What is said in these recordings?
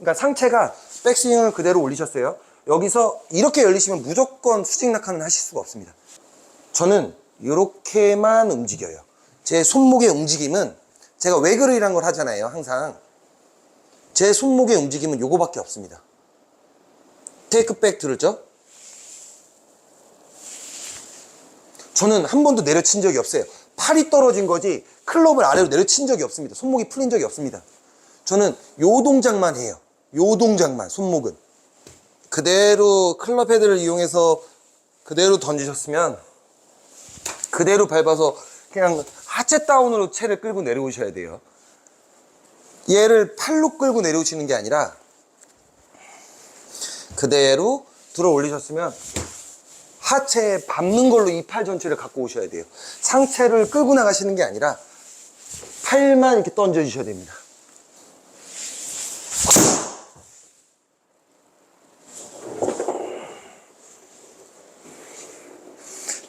그러니까 상체가 백스윙을 그대로 올리셨어요. 여기서 이렇게 열리시면 무조건 수직 낙하는 하실 수가 없습니다. 저는 이렇게만 움직여요. 제 손목의 움직임은 제가 외그르이란 걸 하잖아요. 항상 제 손목의 움직임은 요거밖에 없습니다. 테이크백 들었죠? 저는 한 번도 내려친 적이 없어요. 팔이 떨어진 거지 클럽을 아래로 내려친 적이 없습니다. 손목이 풀린 적이 없습니다. 저는 요 동작만 해요. 요 동작만, 손목은. 그대로 클럽 헤드를 이용해서 그대로 던지셨으면 그대로 밟아서 그냥 하체 다운으로 채를 끌고 내려오셔야 돼요. 얘를 팔로 끌고 내려오시는 게 아니라 그대로 들어 올리셨으면 하체에 밟는 걸로 이 팔 전체를 갖고 오셔야 돼요. 상체를 끌고 나가시는 게 아니라 팔만 이렇게 던져주셔야 됩니다.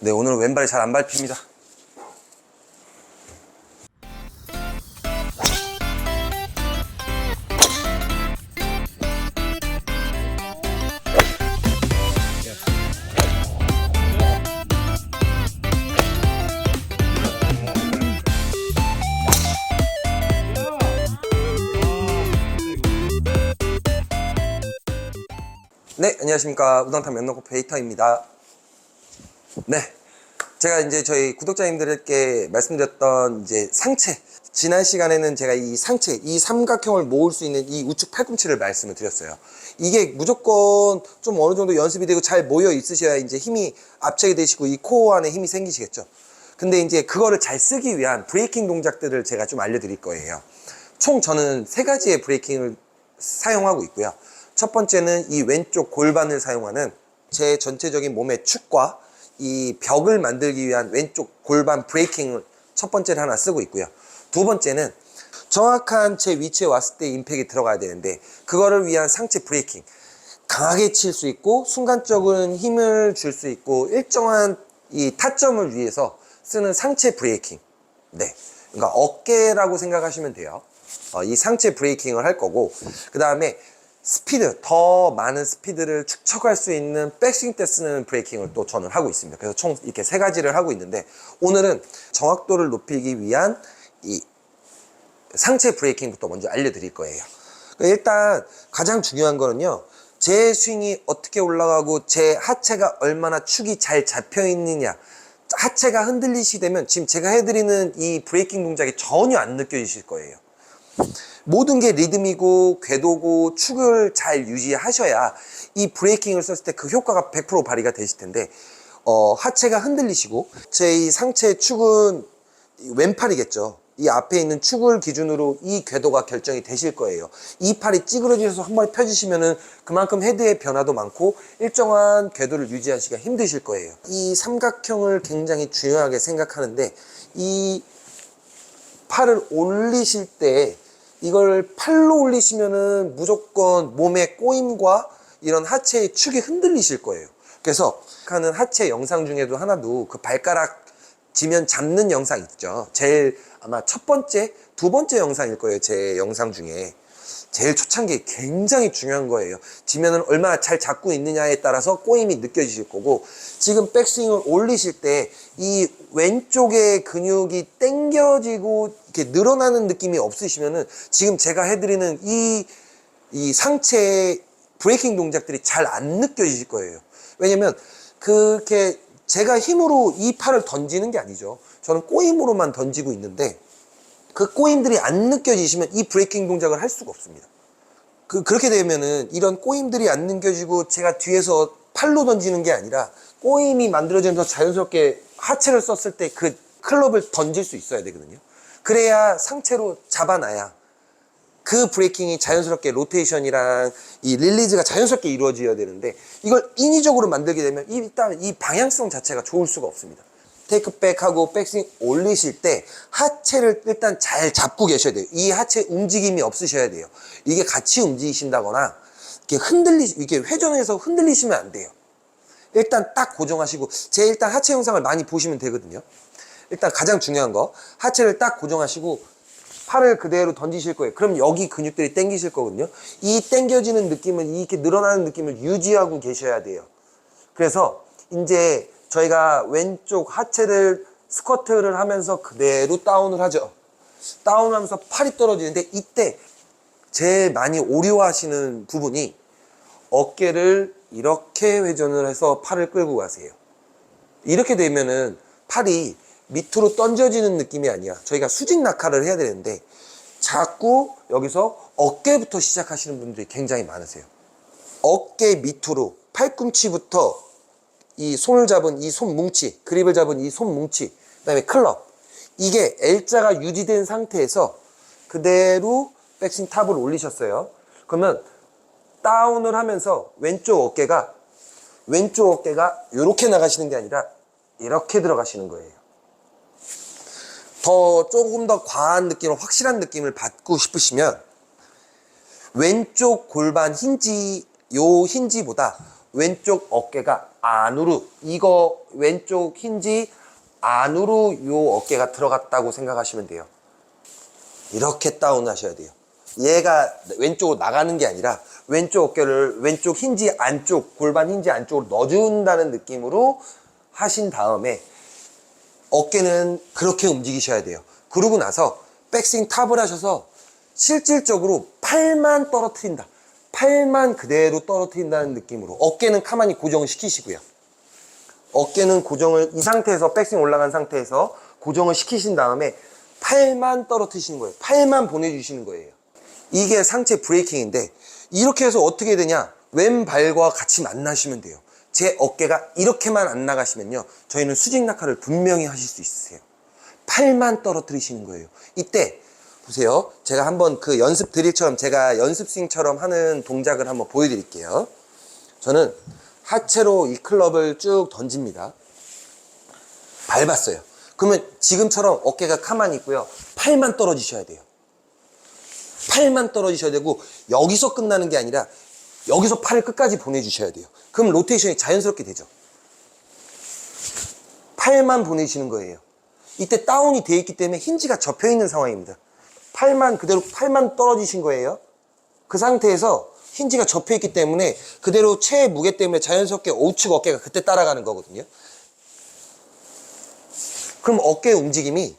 네, 오늘 왼발이 잘 안 밟힙니다. 네, 안녕하십니까. 우당탕 면허코 베이터입니다. 네, 제가 이제 저희 구독자님들께 말씀드렸던 이제 상체, 지난 시간에는 제가 이 상체, 이 삼각형을 모을 수 있는 이 우측 팔꿈치를 말씀을 드렸어요. 이게 무조건 좀 어느 정도 연습이 되고 잘 모여 있으셔야 이제 힘이 압착이 되시고 이 코어 안에 힘이 생기시겠죠. 근데 이제 그거를 잘 쓰기 위한 브레이킹 동작들을 제가 좀 알려드릴 거예요. 총 저는 3가지의 브레이킹을 사용하고 있고요. 첫 번째는 이 왼쪽 골반을 사용하는 제 전체적인 몸의 축과 이 벽을 만들기 위한 왼쪽 골반 브레이킹을 첫 번째를 하나 쓰고 있고요. 두 번째는 정확한 제 위치에 왔을 때 임팩이 들어가야 되는데 그거를 위한 상체 브레이킹, 강하게 칠 수 있고 순간적인 힘을 줄 수 있고 일정한 이 타점을 위해서 쓰는 상체 브레이킹. 네, 그러니까 어깨라고 생각하시면 돼요. 이 상체 브레이킹을 할 거고, 그 다음에 스피드, 더 많은 스피드를 축적할 수 있는 백스윙 때 쓰는 브레이킹을 또 저는 하고 있습니다. 그래서 총 이렇게 3가지를 하고 있는데, 오늘은 정확도를 높이기 위한 이 상체 브레이킹부터 먼저 알려드릴 거예요. 일단 가장 중요한 거는요, 제 스윙이 어떻게 올라가고 제 하체가 얼마나 축이 잘 잡혀 있느냐. 하체가 흔들리시게 되면 지금 제가 해드리는 이 브레이킹 동작이 전혀 안 느껴지실 거예요. 모든 게 리듬이고 궤도고 축을 잘 유지하셔야 이 브레이킹을 썼을 때 그 효과가 100% 발휘가 되실 텐데, 하체가 흔들리시고 제 이 상체 축은 왼팔이겠죠. 이 앞에 있는 축을 기준으로 이 궤도가 결정이 되실 거예요. 이 팔이 찌그러지셔서 한 번 펴주시면은 그만큼 헤드의 변화도 많고 일정한 궤도를 유지하시기가 힘드실 거예요. 이 삼각형을 굉장히 중요하게 생각하는데, 이 팔을 올리실 때 이걸 팔로 올리시면은 무조건 몸의 꼬임과 이런 하체의 축이 흔들리실 거예요. 그래서 하는 하체 영상 중에도 하나도 그 발가락 지면 잡는 영상 있죠. 제일 아마 첫 번째, 두 번째 영상일 거예요. 제 영상 중에 제일 초창기에 굉장히 중요한 거예요. 지면을 얼마나 잘 잡고 있느냐에 따라서 꼬임이 느껴지실 거고, 지금 백스윙을 올리실 때 이 왼쪽의 근육이 당겨지고 이렇게 늘어나는 느낌이 없으시면은 지금 제가 해드리는 이 상체의 브레이킹 동작들이 잘 안 느껴지실 거예요. 왜냐면 그렇게 제가 힘으로 이 팔을 던지는 게 아니죠. 저는 꼬임으로만 던지고 있는데 그 꼬임들이 안 느껴지시면 이 브레이킹 동작을 할 수가 없습니다. 그렇게 되면은 이런 꼬임들이 안 느껴지고 제가 뒤에서 팔로 던지는 게 아니라 꼬임이 만들어지면서 자연스럽게 하체를 썼을 때 그 클럽을 던질 수 있어야 되거든요. 그래야 상체로 잡아놔야 그 브레이킹이 자연스럽게 로테이션이랑 이 릴리즈가 자연스럽게 이루어져야 되는데, 이걸 인위적으로 만들게 되면 일단 이 방향성 자체가 좋을 수가 없습니다. 테이크백하고 백스윙 올리실 때 하체를 일단 잘 잡고 계셔야 돼요. 이 하체 움직임이 없으셔야 돼요. 이게 같이 움직이신다거나 이렇게 회전해서 흔들리시면 안 돼요. 일단 딱 고정하시고, 제 일단 하체 영상을 많이 보시면 되거든요. 일단 가장 중요한 거, 하체를 딱 고정하시고 팔을 그대로 던지실 거예요. 그럼 여기 근육들이 당기실 거거든요. 이 당겨지는 느낌을, 이렇게 늘어나는 느낌을 유지하고 계셔야 돼요. 그래서 이제 저희가 왼쪽 하체를 스쿼트를 하면서 그대로 다운을 하죠. 다운하면서 팔이 떨어지는데, 이때 제일 많이 오류하시는 부분이 어깨를 이렇게 회전을 해서 팔을 끌고 가세요. 이렇게 되면은 팔이 밑으로 던져지는 느낌이 아니야. 저희가 수직 낙하를 해야 되는데 자꾸 여기서 어깨부터 시작하시는 분들이 굉장히 많으세요. 어깨 밑으로 팔꿈치부터 이 손을 잡은 이 손뭉치, 그립을 잡은 이 손뭉치, 그 다음에 클럽, 이게 L자가 유지된 상태에서 그대로 백스윙 탑을 올리셨어요. 그러면 다운을 하면서 왼쪽 어깨가 이렇게 나가시는 게 아니라 이렇게 들어가시는 거예요. 조금 더 과한 느낌을, 확실한 느낌을 받고 싶으시면 왼쪽 골반 힌지, 요 힌지보다 왼쪽 어깨가 안으로, 이거 왼쪽 힌지 안으로 요 어깨가 들어갔다고 생각하시면 돼요. 이렇게 다운 하셔야 돼요. 얘가 왼쪽으로 나가는 게 아니라 왼쪽 어깨를 왼쪽 힌지 안쪽, 골반 힌지 안쪽으로 넣어준다는 느낌으로 하신 다음에 어깨는 그렇게 움직이셔야 돼요. 그러고 나서 백스윙 탑을 하셔서 실질적으로 팔만 떨어뜨린다. 팔만 그대로 떨어뜨린다는 느낌으로 어깨는 가만히 고정을 시키시고요. 어깨는 고정을, 이 상태에서 백스윙 올라간 상태에서 고정을 시키신 다음에 팔만 떨어뜨리시는 거예요. 팔만 보내주시는 거예요. 이게 상체 브레이킹인데, 이렇게 해서 어떻게 되냐, 왼발과 같이 만나시면 돼요. 제 어깨가 이렇게만 안 나가시면요, 저희는 수직 낙하를 분명히 하실 수 있으세요. 팔만 떨어뜨리시는 거예요. 이때 보세요. 제가 한번 그 연습 드릴처럼, 제가 연습 스윙처럼 하는 동작을 한번 보여드릴게요. 저는 하체로 이 클럽을 쭉 던집니다. 밟았어요. 그러면 지금처럼 어깨가 가만히 있고요, 팔만 떨어지셔야 돼요. 팔만 떨어지셔야 되고, 여기서 끝나는 게 아니라 여기서 팔을 끝까지 보내주셔야 돼요. 그럼 로테이션이 자연스럽게 되죠. 팔만 보내시는 거예요. 이때 다운이 되어 있기 때문에 힌지가 접혀 있는 상황입니다. 팔만 그대로, 팔만 떨어지신 거예요. 그 상태에서 힌지가 접혀 있기 때문에 그대로 체의 무게 때문에 자연스럽게 우측 어깨가 그때 따라가는 거거든요. 그럼 어깨 움직임이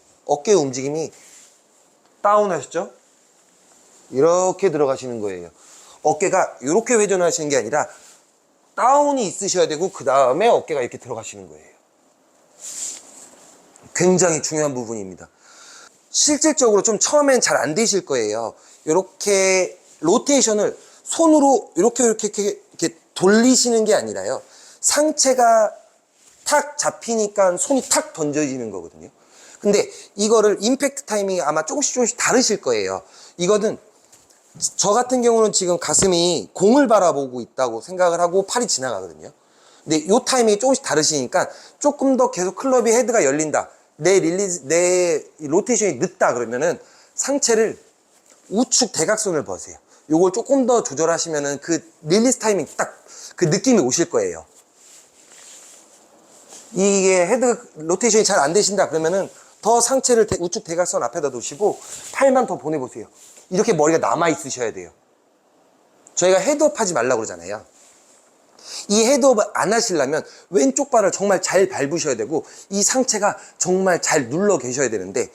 다운 하셨죠? 이렇게 들어가시는 거예요. 어깨가 이렇게 회전하시는 게 아니라 다운이 있으셔야 되고, 그 다음에 어깨가 이렇게 들어가시는 거예요. 굉장히 중요한 부분입니다. 실질적으로 좀 처음엔 잘 안 되실 거예요. 이렇게 로테이션을 손으로 이렇게 돌리시는 게 아니라요, 상체가 탁 잡히니까 손이 탁 던져지는 거거든요. 근데 이거를 임팩트 타이밍이 아마 조금씩 다르실 거예요. 이거는 저 같은 경우는 지금 가슴이 공을 바라보고 있다고 생각을 하고 팔이 지나가거든요. 근데 이 타이밍이 조금씩 다르시니까 조금 더 계속 클럽이 헤드가 열린다, 내 로테이션이 늦다 그러면은 상체를 우측 대각선을 보세요. 요걸 조금 더 조절하시면은 그 릴리스 타이밍 딱 그 느낌이 오실 거예요. 이게 헤드 로테이션이 잘 안 되신다 그러면은 더 상체를 우측 대각선 앞에다 두시고 팔만 더 보내보세요. 이렇게 머리가 남아 있으셔야 돼요. 저희가 헤드업 하지 말라고 그러잖아요. 이 헤드업을 안 하시려면 왼쪽 발을 정말 잘 밟으셔야 되고, 이 상체가 정말 잘 눌러 계셔야 되는데,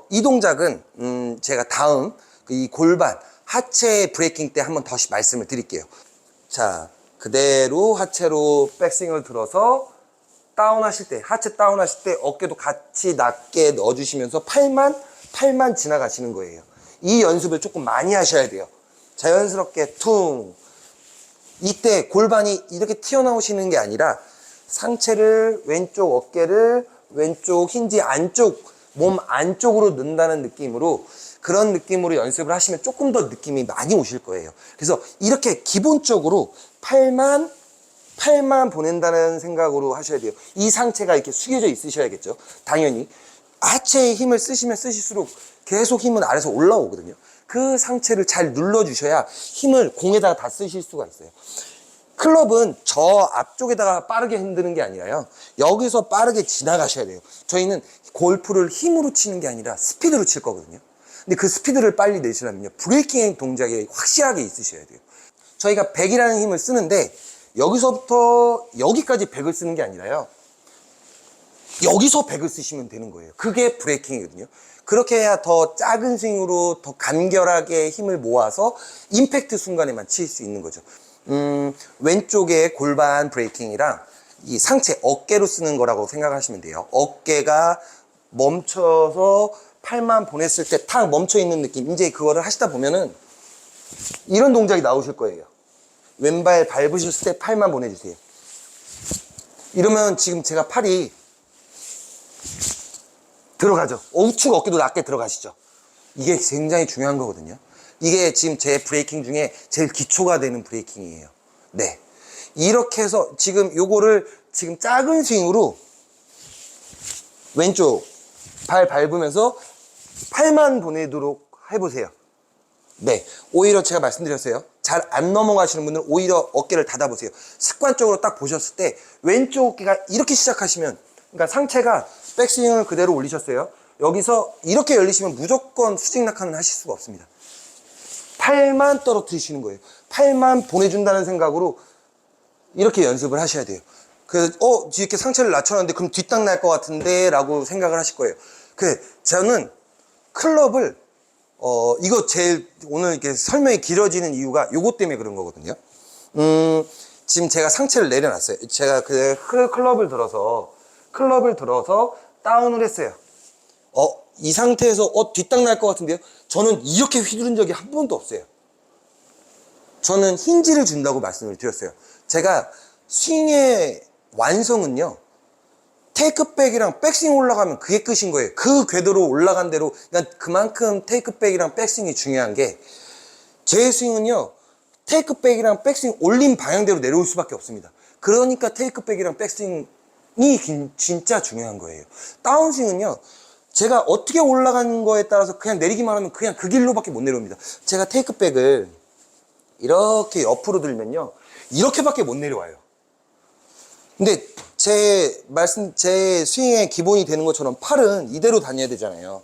이 동작은 제가 다음 이 골반 하체 브레이킹 때 한번 다시 말씀을 드릴게요. 자, 그대로 하체로 백스윙을 들어서 다운하실 때, 하체 다운하실 때 어깨도 같이 낮게 넣어주시면서 팔만 지나가시는 거예요. 이 연습을 조금 많이 하셔야 돼요. 자연스럽게 퉁. 이때 골반이 이렇게 튀어나오시는 게 아니라 상체를, 왼쪽 어깨를 왼쪽 힌지 안쪽, 몸 안쪽으로 넣는다는 느낌으로, 그런 느낌으로 연습을 하시면 조금 더 느낌이 많이 오실 거예요. 그래서 이렇게 기본적으로 팔만 보낸다는 생각으로 하셔야 돼요. 이 상체가 이렇게 숙여져 있으셔야겠죠. 당연히 하체에 힘을 쓰시면 쓰실수록 계속 힘은 아래서 올라오거든요. 그 상체를 잘 눌러주셔야 힘을 공에다가 다 쓰실 수가 있어요. 클럽은 저 앞쪽에다가 빠르게 흔드는 게 아니라요, 여기서 빠르게 지나가셔야 돼요. 저희는 골프를 힘으로 치는 게 아니라 스피드로 칠 거거든요. 근데 그 스피드를 빨리 내시려면요, 브레이킹 동작이 확실하게 있으셔야 돼요. 저희가 100이라는 힘을 쓰는데 여기서부터 여기까지 100을 쓰는 게 아니라요, 여기서 100을 쓰시면 되는 거예요. 그게 브레이킹이거든요. 그렇게 해야 더 작은 스윙으로 더 간결하게 힘을 모아서 임팩트 순간에만 칠 수 있는 거죠. 왼쪽에 골반 브레이킹이랑 이 상체 어깨로 쓰는 거라고 생각하시면 돼요. 어깨가 멈춰서 팔만 보냈을 때 탁 멈춰 있는 느낌. 이제 그거를 하시다 보면은 이런 동작이 나오실 거예요. 왼발 밟으셨을 때 팔만 보내주세요. 이러면 지금 제가 팔이 들어가죠. 우측 어깨도 낮게 들어가시죠. 이게 굉장히 중요한 거거든요. 이게 지금 제 브레이킹 중에 제일 기초가 되는 브레이킹이에요. 네. 이렇게 해서 지금 요거를 지금 작은 스윙으로 왼쪽 발 밟으면서 팔만 보내도록 해보세요. 네. 오히려 제가 말씀드렸어요. 잘 안 넘어가시는 분들은 오히려 어깨를 닫아보세요. 습관적으로 딱 보셨을 때 왼쪽 어깨가 이렇게 시작하시면, 그러니까 상체가 백스윙을 그대로 올리셨어요. 여기서 이렇게 열리시면 무조건 수직 낙하는 하실 수가 없습니다. 팔만 떨어뜨리시는 거예요. 팔만 보내준다는 생각으로 이렇게 연습을 하셔야 돼요. 그래서 이렇게 상체를 낮춰놨는데 그럼 뒷땅 날 것 같은데 라고 생각을 하실 거예요. 저는 클럽을 이거 제일 오늘 이렇게 설명이 길어지는 이유가 요것 때문에 그런 거거든요. 지금 제가 상체를 내려놨어요. 제가 클럽을 들어서 다운을 했어요. 이 상태에서 뒷땅 날 것 같은데요? 저는 이렇게 휘두른 적이 한 번도 없어요. 저는 힌지를 준다고 말씀을 드렸어요. 제가 스윙의 완성은요, 테이크백이랑 백스윙 올라가면 그게 끝인 거예요. 그 궤도로 올라간 대로. 그러니까 그만큼 테이크백이랑 백스윙이 중요한 게, 제 스윙은요, 테이크백이랑 백스윙 올린 방향대로 내려올 수밖에 없습니다. 그러니까 테이크백이랑 백스윙이 진짜 중요한 거예요. 다운스윙은요, 제가 어떻게 올라가는 거에 따라서 그냥 내리기만 하면 그냥 그 길로밖에 못 내려옵니다. 제가 테이크백을 이렇게 옆으로 들면요, 이렇게밖에 못 내려와요. 근데 제 스윙의 기본이 되는 것처럼 팔은 이대로 다녀야 되잖아요.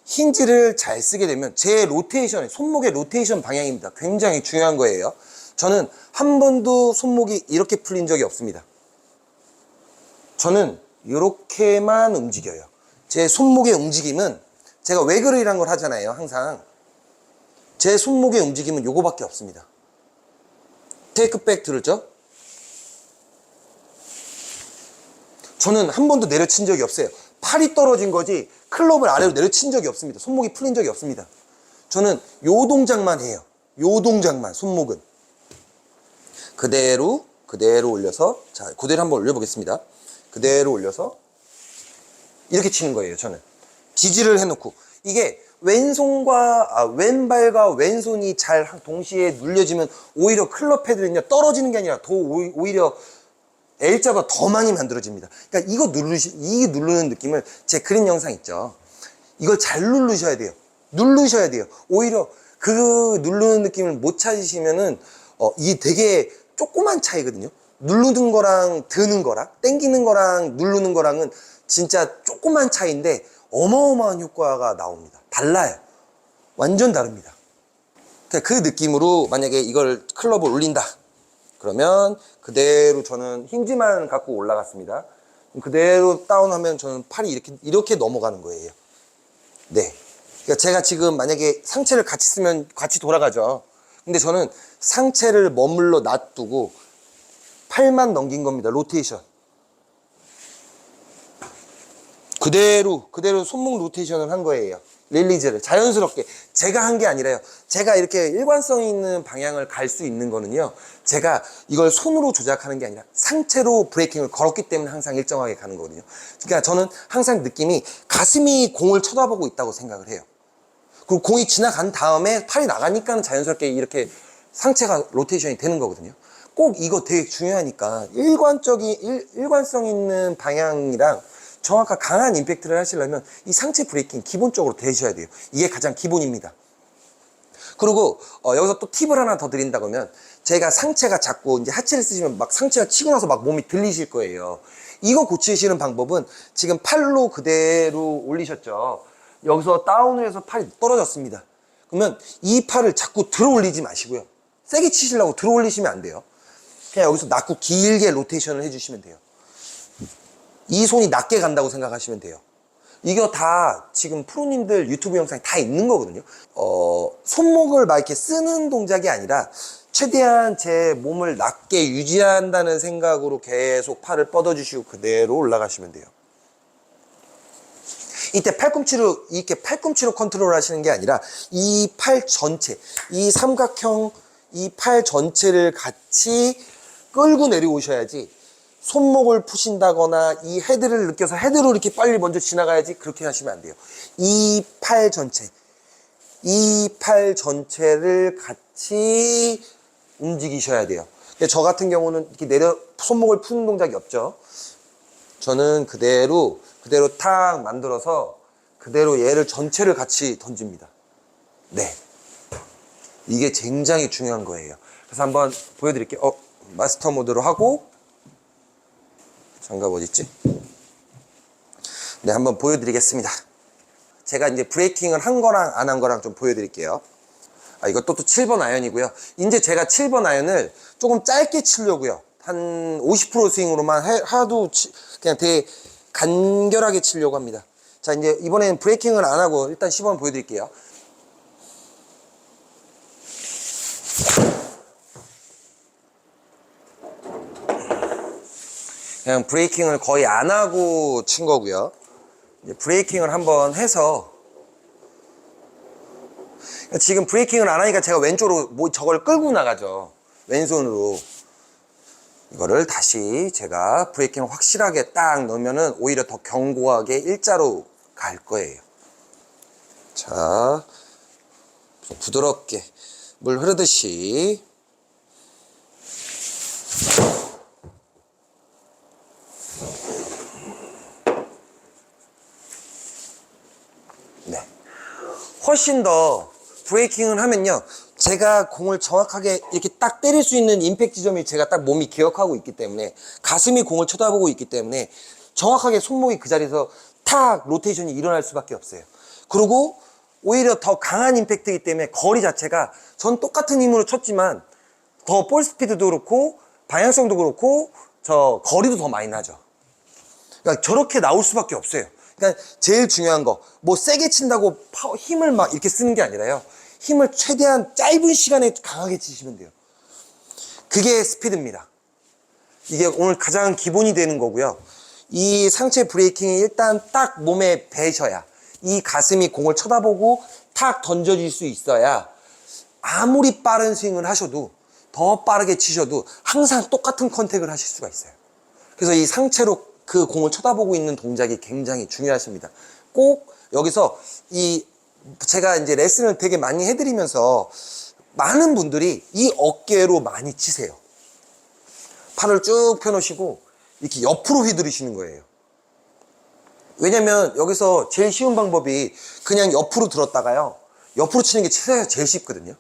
힌지를 잘 쓰게 되면 제 로테이션, 손목의 로테이션 방향입니다. 굉장히 중요한 거예요. 저는 한 번도 손목이 이렇게 풀린 적이 없습니다. 저는 이렇게만 움직여요. 제 손목의 움직임은, 제가 외그럴이라는 걸 하잖아요, 항상. 제 손목의 움직임은 요거밖에 없습니다. 테이크백 들었죠? 저는 한 번도 내려친 적이 없어요. 팔이 떨어진 거지 클럽을 아래로 내려친 적이 없습니다. 손목이 풀린 적이 없습니다. 저는 요 동작만 해요. 요 동작만, 손목은. 그대로 올려서, 자, 그대로 한번 올려보겠습니다. 그대로 올려서 이렇게 치는 거예요, 저는. 지지를 해놓고. 이게 왼발과 왼손이 잘 동시에 눌려지면 오히려 클럽 패드는요, 떨어지는 게 아니라 오히려 L자가 더 많이 만들어집니다. 그러니까 이 누르는 느낌을, 제 그린 영상 있죠? 이걸 잘 누르셔야 돼요. 오히려 그 누르는 느낌을 못 찾으시면은, 이게 되게 조그만 차이거든요. 누르는 거랑 드는 거랑, 당기는 거랑 누르는 거랑은 진짜 조그만 차이인데 어마어마한 효과가 나옵니다. 달라요. 완전 다릅니다. 그 느낌으로 만약에 이걸 클럽을 올린다. 그러면 그대로 저는 힌지만 갖고 올라갔습니다. 그대로 다운하면 저는 팔이 이렇게 넘어가는 거예요. 네. 그러니까 제가 지금 만약에 상체를 같이 쓰면 같이 돌아가죠. 근데 저는 상체를 머물러 놔두고 팔만 넘긴 겁니다. 로테이션. 그대로 손목 로테이션을 한 거예요. 릴리즈를 자연스럽게. 제가 한 게 아니라요. 제가 이렇게 일관성 있는 방향을 갈 수 있는 거는요, 제가 이걸 손으로 조작하는 게 아니라 상체로 브레이킹을 걸었기 때문에 항상 일정하게 가는 거거든요. 그러니까 저는 항상 느낌이 가슴이 공을 쳐다보고 있다고 생각을 해요. 그리고 공이 지나간 다음에 팔이 나가니까 자연스럽게 이렇게 상체가 로테이션이 되는 거거든요. 꼭 이거 되게 중요하니까 일관성 있는 방향이랑 정확한 강한 임팩트를 하시려면 이 상체 브레이킹 기본적으로 되셔야 돼요. 이게 가장 기본입니다. 그리고 여기서 또 팁을 하나 더 드린다 그러면, 제가 상체가 자꾸 이제 하체를 쓰시면 막 상체가 치고 나서 막 몸이 들리실 거예요. 이거 고치시는 방법은, 지금 팔로 그대로 올리셨죠. 여기서 다운을 해서 팔이 떨어졌습니다. 그러면 이 팔을 자꾸 들어 올리지 마시고요. 세게 치시려고 들어 올리시면 안 돼요. 그냥 여기서 낮고 길게 로테이션을 해주시면 돼요. 이 손이 낮게 간다고 생각하시면 돼요. 이거 다 지금 프로님들 유튜브 영상에 다 있는 거거든요. 손목을 막 이렇게 쓰는 동작이 아니라 최대한 제 몸을 낮게 유지한다는 생각으로 계속 팔을 뻗어주시고 그대로 올라가시면 돼요. 이때 팔꿈치로 이렇게 팔꿈치로 컨트롤 하시는 게 아니라 이 팔 전체, 이 삼각형 이 팔 전체를 같이 끌고 내려오셔야지 손목을 푸신다거나 이 헤드를 느껴서 헤드로 이렇게 빨리 먼저 지나가야지 그렇게 하시면 안 돼요. 이 팔 전체, 이 팔 전체를 같이 움직이셔야 돼요. 근데 저 같은 경우는 이렇게 내려 손목을 푸는 동작이 없죠. 저는 그대로 탁 만들어서 그대로 얘를 전체를 같이 던집니다. 네. 이게 굉장히 중요한 거예요. 그래서 한번 보여드릴게요. 마스터 모드로 하고 장갑 어딨지? 네, 한번 보여드리겠습니다. 제가 이제 브레이킹을 한 거랑 안 한 거랑 좀 보여드릴게요. 이것도 또 7번 아이언이고요. 이제 제가 7번 아이언을 조금 짧게 치려고요. 한 50% 스윙으로만 하도 그냥 되게 간결하게 치려고 합니다. 자, 이제 이번에는 브레이킹을 안 하고 일단 시범 보여드릴게요. 그냥 브레이킹을 거의 안 하고 친 거고요. 이제 브레이킹을 한번 해서 지금 브레이킹을 안 하니까 제가 왼쪽으로 저걸 끌고 나가죠. 왼손으로. 이거를 다시 제가 브레이킹을 확실하게 딱 넣으면은 오히려 더 견고하게 일자로 갈 거예요. 자, 부드럽게 물 흐르듯이. 네. 훨씬 더 브레이킹을 하면요. 제가 공을 정확하게 이렇게 딱 때릴 수 있는 임팩트 지점이 제가 딱 몸이 기억하고 있기 때문에 가슴이 공을 쳐다보고 있기 때문에 정확하게 손목이 그 자리에서 탁 로테이션이 일어날 수밖에 없어요. 그리고 오히려 더 강한 임팩트이기 때문에 거리 자체가 전 똑같은 힘으로 쳤지만 더 볼 스피드도 그렇고 방향성도 그렇고 저 거리도 더 많이 나죠. 그러니까 저렇게 나올 수밖에 없어요. 그러니까 제일 중요한 거 뭐 세게 친다고 힘을 막 이렇게 쓰는 게 아니라요. 힘을 최대한 짧은 시간에 강하게 치시면 돼요. 그게 스피드입니다. 이게 오늘 가장 기본이 되는 거고요. 이 상체 브레이킹이 일단 딱 몸에 배셔야 이 가슴이 공을 쳐다보고 탁 던져질 수 있어야 아무리 빠른 스윙을 하셔도 더 빠르게 치셔도 항상 똑같은 컨택을 하실 수가 있어요. 그래서 이 상체로 그 공을 쳐다보고 있는 동작이 굉장히 중요하십니다. 꼭 여기서 제가 이제 레슨을 되게 많이 해드리면서 많은 분들이 이 어깨로 많이 치세요. 팔을 쭉 펴놓으시고 이렇게 옆으로 휘두르시는 거예요. 왜냐면 여기서 제일 쉬운 방법이 그냥 옆으로 들었다가요. 옆으로 치는 게 제일 쉽거든요.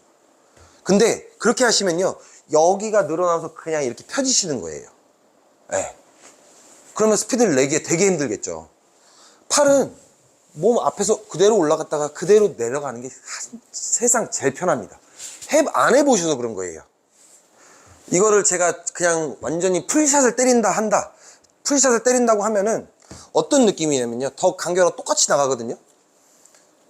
근데 그렇게 하시면요. 여기가 늘어나서 그냥 이렇게 펴지시는 거예요. 네. 그러면 스피드를 내기에 되게 힘들겠죠. 팔은 몸 앞에서 그대로 올라갔다가 그대로 내려가는 게 세상 제일 편합니다. 안 해보셔서 그런 거예요. 이거를 제가 그냥 완전히 풀샷을 때린다 한다. 풀샷을 때린다고 하면은 어떤 느낌이냐면요. 더 간격으로 똑같이 나가거든요.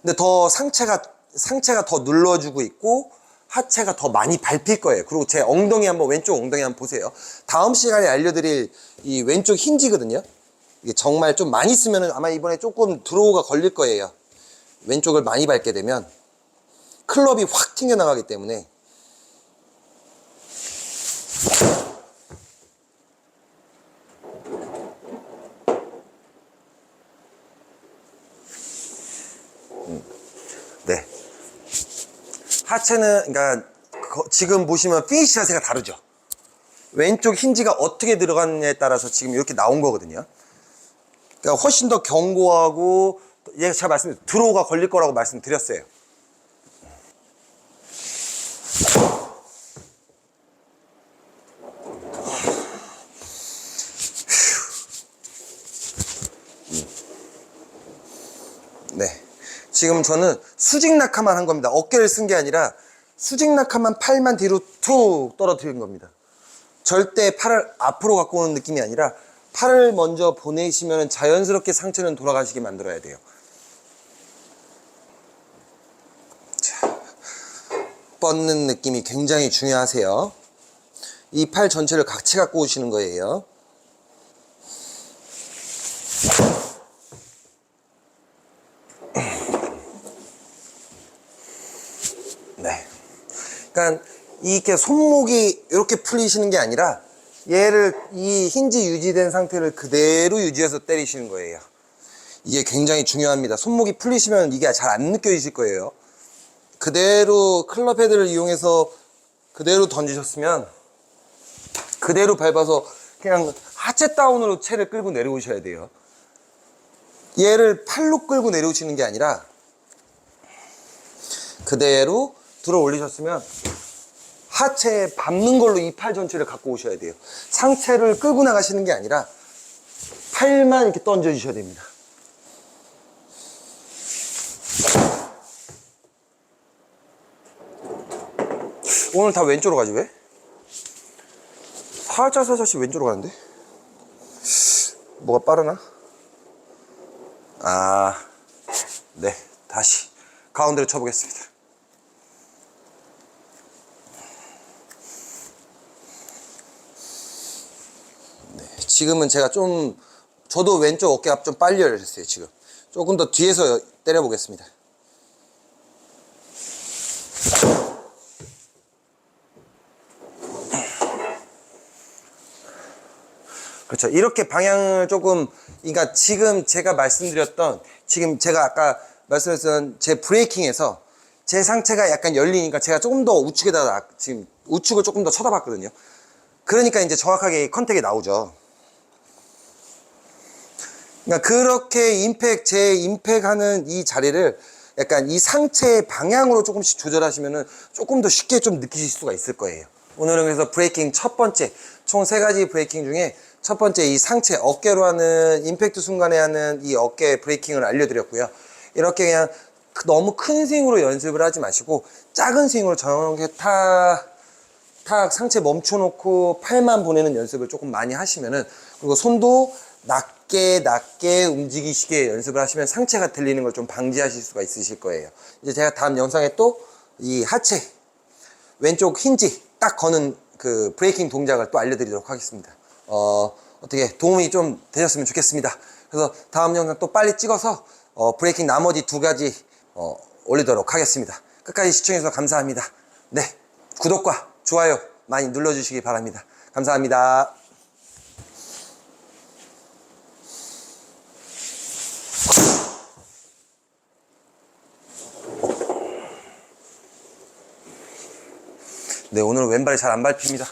근데 더 상체가 더 눌러주고 있고 하체가 더 많이 밟힐 거예요. 그리고 제 엉덩이 왼쪽 엉덩이 한번 보세요. 다음 시간에 알려드릴 이 왼쪽 힌지거든요. 이게 정말 좀 많이 쓰면은 아마 이번에 조금 드로우가 걸릴 거예요. 왼쪽을 많이 밟게 되면 클럽이 확 튕겨나가기 때문에. 네. 하체는 그러니까 지금 보시면 피니시 자세가 다르죠. 왼쪽 힌지가 어떻게 들어갔느냐에 따라서 지금 이렇게 나온 거거든요. 그러니까 훨씬 더 견고하고 제가 말씀드린 드로우가 걸릴 거라고 말씀드렸어요. 네. 지금 저는 수직 낙하만 한 겁니다. 어깨를 쓴 게 아니라 수직 낙하만 팔만 뒤로 툭 떨어뜨린 겁니다. 절대 팔을 앞으로 갖고 오는 느낌이 아니라 팔을 먼저 보내시면 자연스럽게 상체는 돌아가시게 만들어야 돼요. 자, 뻗는 느낌이 굉장히 중요하세요. 이 팔 전체를 같이 갖고 오시는 거예요. 네. 그러니까 이렇게 손목이 이렇게 풀리시는 게 아니라 얘를 이 힌지 유지된 상태를 그대로 유지해서 때리시는 거예요. 이게 굉장히 중요합니다. 손목이 풀리시면 이게 잘 안 느껴지실 거예요. 그대로 클럽 헤드를 이용해서 그대로 던지셨으면 그대로 밟아서 그냥 하체 다운으로 채를 끌고 내려오셔야 돼요. 얘를 팔로 끌고 내려오시는 게 아니라 그대로 들어 올리셨으면 하체에 밟는 걸로 이 팔 전체를 갖고 오셔야 돼요. 상체를 끌고 나가시는 게 아니라 팔만 이렇게 던져 주셔야 됩니다. 오늘 다 왼쪽으로 가지 왜? 살짝씩 왼쪽으로 가는데? 뭐가 빠르나? 네, 다시 가운데로 쳐보겠습니다. 네, 지금은 제가 저도 왼쪽 어깨 앞 좀 빨리 열렸어요. 지금 조금 더 뒤에서 때려보겠습니다. 그렇죠. 이렇게 방향을 조금, 그러니까 지금 제가 말씀드렸던, 지금 제가 아까 말씀드렸던 제 브레이킹에서 제 상체가 약간 열리니까 제가 조금 더 우측에다가 지금 우측을 조금 더 쳐다봤거든요. 그러니까 이제 정확하게 컨택이 나오죠. 그러니까 그렇게 제 임팩 하는 이 자리를 약간 이 상체의 방향으로 조금씩 조절하시면은 조금 더 쉽게 좀 느끼실 수가 있을 거예요. 오늘은 그래서 브레이킹 첫 번째, 총 3가지 브레이킹 중에 첫 번째 이 상체 어깨로 하는 임팩트 순간에 하는 이 어깨 브레이킹을 알려드렸고요. 이렇게 그냥 너무 큰 스윙으로 연습을 하지 마시고 작은 스윙으로 저렇게 탁 상체 멈춰놓고 팔만 보내는 연습을 조금 많이 하시면은, 그리고 손도 낮게 움직이시게 연습을 하시면 상체가 들리는 걸 좀 방지하실 수가 있으실 거예요. 이제 제가 다음 영상에 또 이 하체 왼쪽 힌지 딱 거는 그 브레이킹 동작을 또 알려드리도록 하겠습니다. 어떻게 도움이 좀 되셨으면 좋겠습니다. 그래서 다음 영상 또 빨리 찍어서 브레이킹 나머지 2가지 올리도록 하겠습니다. 끝까지 시청해주셔서 감사합니다. 네, 구독과 좋아요 많이 눌러주시기 바랍니다. 감사합니다. 네, 오늘 왼발이 잘 안 밟힙니다.